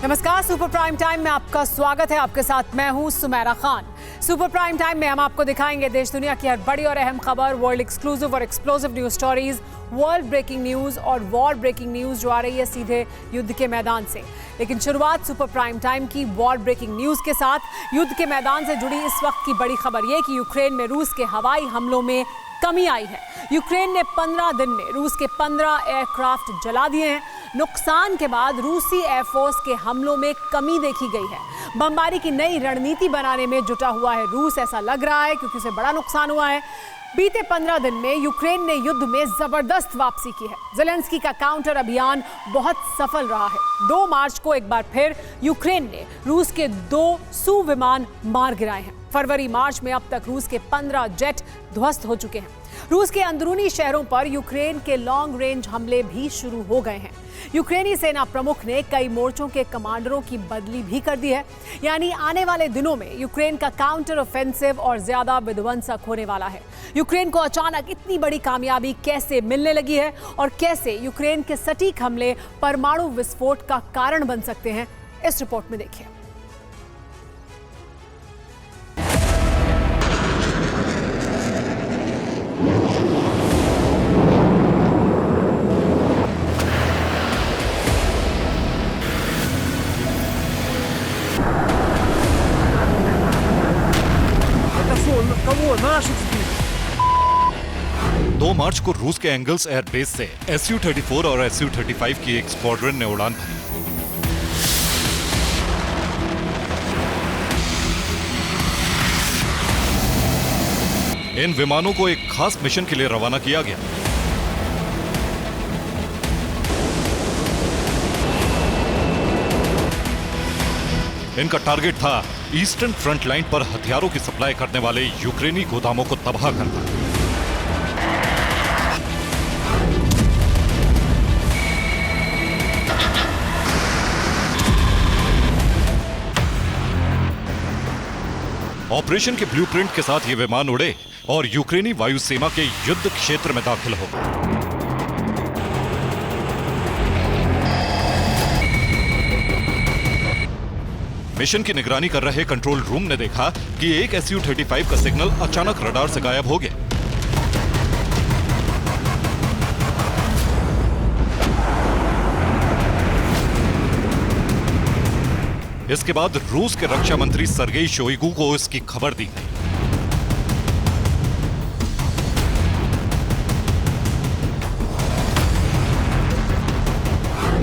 नमस्कार, super prime time में आपका स्वागत है। आपके साथ मैं हूं Sumera Khan. Super prime time में हम आपको दिखाएंगे देश दुनिया की हर बड़ी और अहम खबर, वर्ल्ड एक्सक्लूसिव और explosive news stories, world breaking news और वॉर ब्रेकिंग न्यूज जो आ रही है सीधे युद्ध के मैदान से। लेकिन शुरुआत सुपर प्राइम टाइम की वॉर ब्रेकिंग न्यूज के साथ। युद्ध के मैदान से जुड़ी इस वक्त की बड़ी खबर यह कि यूक्रेन में रूस के हवाई हमलों में कमी आई है। यूक्रेन ने 15 दिन में रूस के 15 एयरक्राफ्ट जला दिए हैं। नुकसान के बाद रूसी एयरफोर्स के हमलों में कमी देखी गई है। बमबारी की नई रणनीति बनाने में जुटा हुआ है रूस, ऐसा लग रहा है, क्योंकि उसे बड़ा नुकसान हुआ है। बीते 15 दिन में यूक्रेन ने युद्ध में जबरदस्त वापसी की है। ज़ेलेंस्की का काउंटर अभियान बहुत सफल रहा है। 2 मार्च को एक बार फिर यूक्रेन ने रूस के 2 सू विमान मार गिराए हैं। फरवरी मार्च में अब तक रूस के 15 जेट ध्वस्त हो चुके हैं। रूस के अंदरूनी शहरों पर यूक्रेन के लॉन्ग रेंज हमले भी शुरू हो गए हैं। यूक्रेनी सेना प्रमुख ने कई मोर्चों के कमांडरों की बदली भी कर दी है। यानी आने वाले दिनों में यूक्रेन का काउंटर ऑफेंसिव और ज्यादा विध्वंसक होने वाला है। यूक्रेन को अचानक इतनी बड़ी कामयाबी कैसे मिलने लगी है और कैसे यूक्रेन के सटीक हमले परमाणु विस्फोट का कारण बन सकते हैं, इस रिपोर्ट में देखिए। दो मार्च को रूस के एंगल्स एयरबेस से Su-34 और Su-35 की एक स्क्वाड्रन ने उड़ान भरी। इन विमानों को एक खास मिशन के लिए रवाना किया गया। इनका टारगेट था ईस्टर्न फ्रंट लाइन पर हथियारों की सप्लाई करने वाले यूक्रेनी गोदामों को तबाह करना। ऑपरेशन के ब्लूप्रिंट के साथ ये विमान उड़े और यूक्रेनी वायुसेना के युद्ध क्षेत्र में दाखिल हो गए। मिशन की निगरानी कर रहे कंट्रोल रूम ने देखा कि एक Su-35 का सिग्नल अचानक रडार से गायब हो गया। इसके बाद रूस के रक्षा मंत्री सर्गेई शोइगु को इसकी खबर दी गई।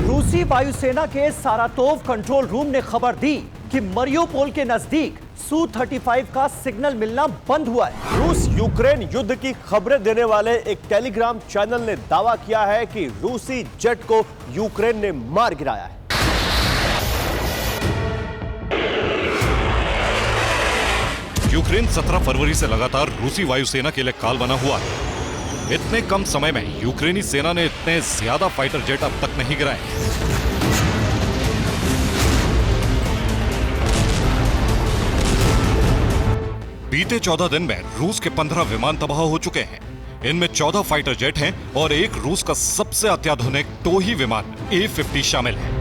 रूसी वायुसेना के सारातोव कंट्रोल रूम ने खबर दी कि मरियोपोल के नजदीक Su-35 का सिग्नल मिलना बंद हुआ है। रूस यूक्रेन युद्ध की खबरें देने वाले एक टेलीग्राम चैनल ने दावा किया है कि रूसी जेट को यूक्रेन ने मार गिराया है। यूक्रेन 17 फरवरी से लगातार रूसी वायुसेना के लिए काल बना हुआ है। इतने कम समय में यूक्रेनी सेना ने इतने ज्यादा फाइटर जेट अब तक नहीं गिराए। बीते 14 दिन में रूस के 15 विमान तबाह हो चुके हैं। इनमें 14 फाइटर जेट हैं और एक रूस का सबसे अत्याधुनिक टोही विमान A-50 शामिल है।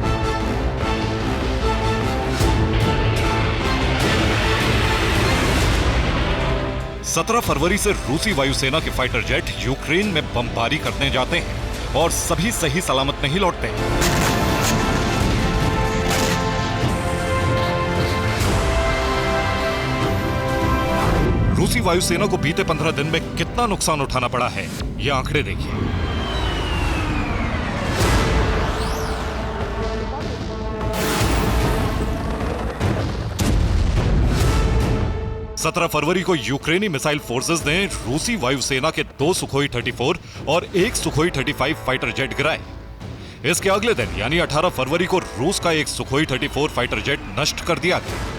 सत्रह फरवरी से रूसी वायुसेना के फाइटर जेट यूक्रेन में बमबारी करने जाते हैं और सभी सही सलामत नहीं लौटते हैं। रूसी वायुसेना को बीते 15 दिन में कितना नुकसान उठाना पड़ा है, ये आंकड़े देखिए। 17 फरवरी को यूक्रेनी मिसाइल फोर्सेस ने रूसी वायुसेना के 2 सुखोई 34 और 1 सुखोई 35 फाइटर जेट गिराए। इसके अगले दिन यानी 18 फरवरी को रूस का 1 सुखोई 34 फाइटर जेट नष्ट कर दिया गया।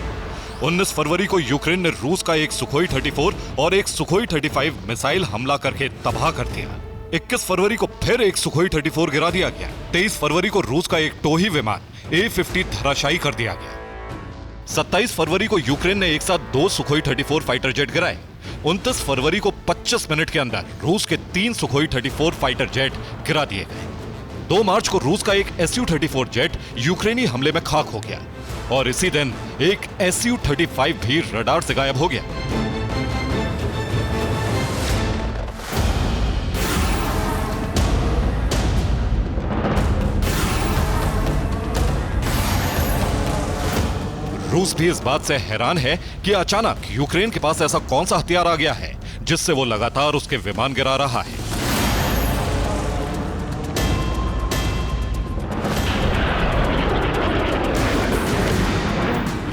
19 फरवरी को यूक्रेन ने रूस का 1 सुखोई 34 और 1 सुखोई 35 मिसाइल हमला करके तबाह कर दिया। 21 फरवरी को फिर 1 सुखोई 34 गिरा दिया गया। 23 फरवरी को रूस का 1 टोही विमान A-50 धराशायी कर दिया गया। 27 फरवरी को यूक्रेन ने एक साथ 2 सुखोई 34 फाइटर जेट गिराए। 29 फरवरी को 25 मिनट के अंदर रूस के 3 सुखोई 34 फाइटर जेट गिरा दिए गए। 2 मार्च को रूस का एक Su-34 जेट यूक्रेनी हमले में खाक हो गया और इसी दिन एक Su-35 भी रडार से गायब हो गया। रूस भी इस बात से हैरान है कि अचानक यूक्रेन के पास ऐसा कौन सा हथियार आ गया है जिससे वो लगातार उसके विमान गिरा रहा है।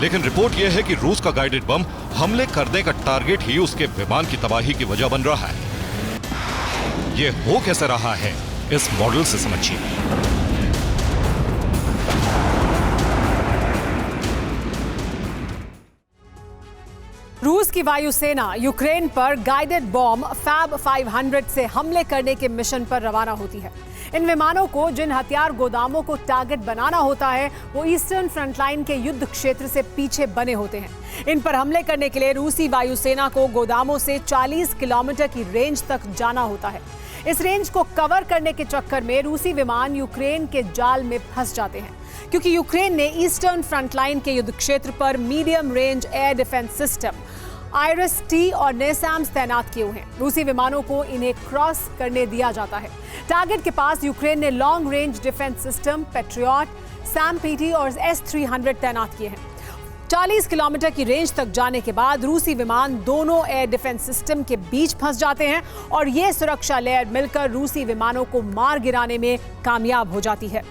लेकिन रिपोर्ट यह है कि रूस का गाइडेड बम हमले करने का टारगेट ही उसके विमान की तबाही की वजह बन रहा है। यह हो कैसे रहा है, इस मॉडल से समझिए। रूस की वायुसेना यूक्रेन पर गाइडेड बॉम्ब फैब 500 से हमले करने के मिशन पर रवाना होती है। इन विमानों को जिन हथियार गोदामों को टारगेट बनाना होता है वो ईस्टर्न फ्रंटलाइन के युद्ध क्षेत्र से पीछे बने होते हैं। इन पर हमले करने के लिए रूसी वायुसेना को गोदामों से 40 किलोमीटर की रेंज तक जाना होता है। इस रेंज को कवर करने के चक्कर में रूसी विमान यूक्रेन के जाल में फंस जाते हैं, क्योंकि यूक्रेन ने ईस्टर्न फ्रंटलाइन के युद्ध क्षेत्र पर medium range air defence system IRIS-T और NASAMS तैनात किए हुए हैं। रूसी विमानों को इन्हें क्रॉस करने दिया जाता है। टारगेट के पास यूक्रेन ने long range defence system patriot, SAM-PT और S-300 तैनात किए हैं। 40 किलोमीटर की रेंज तक जाने के बाद रूसी विमान दोनों एयर डिफेंस सिस्टम के बीच फंस जाते हैं और ये सुरक्षा लेयर मिलकर रूसी विमानों को मार गिराने में कामयाब हो जाती है।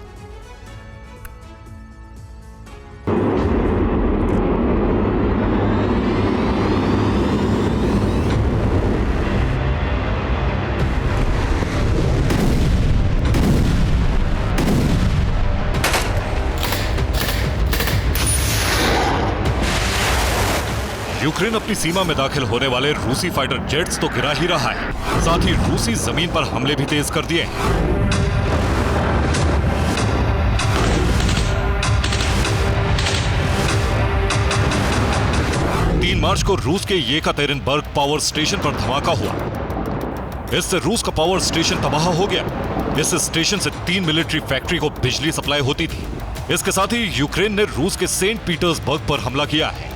यूक्रेन अपनी सीमा में दाखिल होने वाले रूसी फाइटर जेट्स तो गिरा ही रहा है, साथ ही रूसी जमीन पर हमले भी तेज कर दिए हैं। मार्च को रूस के येकातेरिनबर्ग पावर स्टेशन पर धमाका हुआ। इससे रूस का पावर स्टेशन तबाह हो गया। इस स्टेशन से 3 मिलिट्री फैक्ट्री को बिजली सप्लाई होती थी। इसके साथ ही यूक्रेन ने रूस के सेंट पीटर्सबर्ग पर हमला किया है।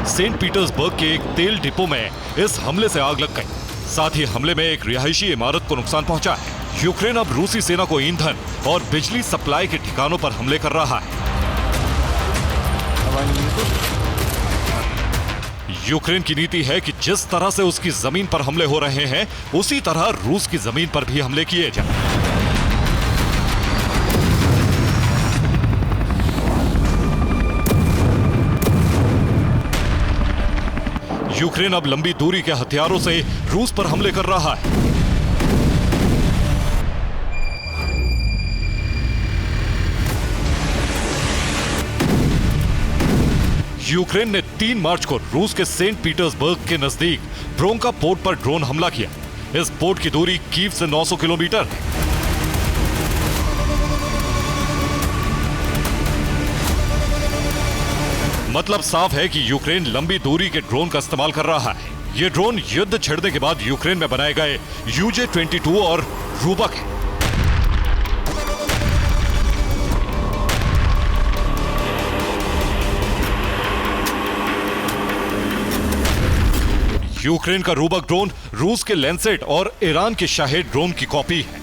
सेंट पीटर्सबर्ग के एक तेल डिपो में इस हमले से आग लग गई। साथ ही हमले में एक रिहायशी इमारत को नुकसान पहुंचा है। यूक्रेन अब रूसी सेना को ईंधन और बिजली सप्लाई के ठिकानों पर हमले कर रहा है। यूक्रेन की नीति है कि जिस तरह से उसकी जमीन पर हमले हो रहे हैं, उसी तरह रूस की जमीन पर भी हमले किए जाएं। यूक्रेन अब लंबी दूरी के हथियारों से रूस पर हमले कर रहा है। यूक्रेन ने 3 मार्च को रूस के सेंट पीटर्सबर्ग के नजदीक ब्रोंका पोर्ट पर ड्रोन हमला किया। इस पोर्ट की दूरी कीव से 900 किलोमीटर है। मतलब साफ है कि यूक्रेन लंबी दूरी के ड्रोन का इस्तेमाल कर रहा है। ये ड्रोन युद्ध छिड़ने के बाद यूक्रेन में बनाए गए UJ-22 और रूबक है। यूक्रेन का रूबक ड्रोन रूस के लैंसेट और ईरान के शाहेद ड्रोन की कॉपी है।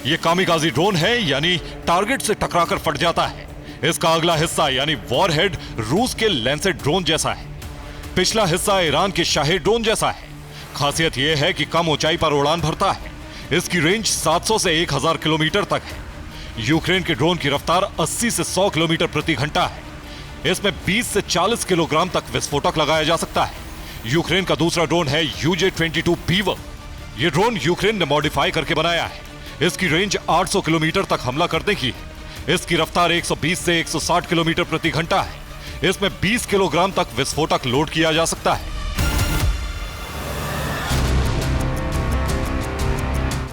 यह कामिकाजी ड्रोन है, यानी टारगेट से टकराकर फट जाता है। इसका अगला हिस्सा यानी वॉरहेड रूस के लैंसेट ड्रोन जैसा है। पिछला हिस्सा ईरान के शाहेद ड्रोन जैसा है। खासियत यह है कि कम ऊंचाई पर उड़ान भरता है। इसकी रेंज 700 से 1000 किलोमीटर तक है। यूक्रेन के ड्रोन की रफ्तार 80 से 100 किलोमीटर प्रति घंटा है। इसमें 20 से 40 किलोग्राम तक विस्फोटक लगाया जा सकता है। यूक्रेन का दूसरा ड्रोन है UJ-22 बीवर। यह ड्रोन यूक्रेन ने मॉडिफाई करके बनाया है। इसकी रेंज 800 किलोमीटर तक हमला करने की है। इसकी रफ्तार 120 से 160 किलोमीटर प्रति घंटा है। इसमें 20 किलोग्राम तक विस्फोटक लोड किया जा सकता है।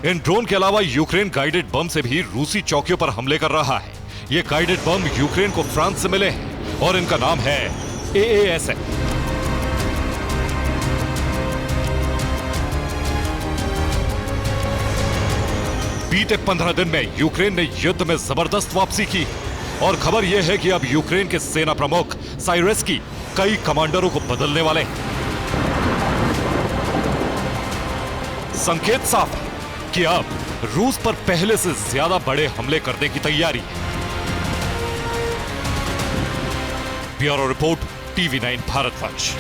इन ड्रोन के अलावा यूक्रेन गाइडेड बम से भी रूसी चौकियों पर हमले कर रहा है। ये गाइडेड बम यूक्रेन को फ्रांस से मिले हैं और इनका नाम है AASM। बीते 15 दिन में यूक्रेन ने युद्ध में जबरदस्त वापसी की और खबर यह है कि अब यूक्रेन के सेना प्रमुख साइरेस्की कई कमांडरों को बदलने वाले हैं। संकेत साफ है कि अब रूस पर पहले से ज्यादा बड़े हमले करने की तैयारी है। Bureau report, TV9 भारतवंश।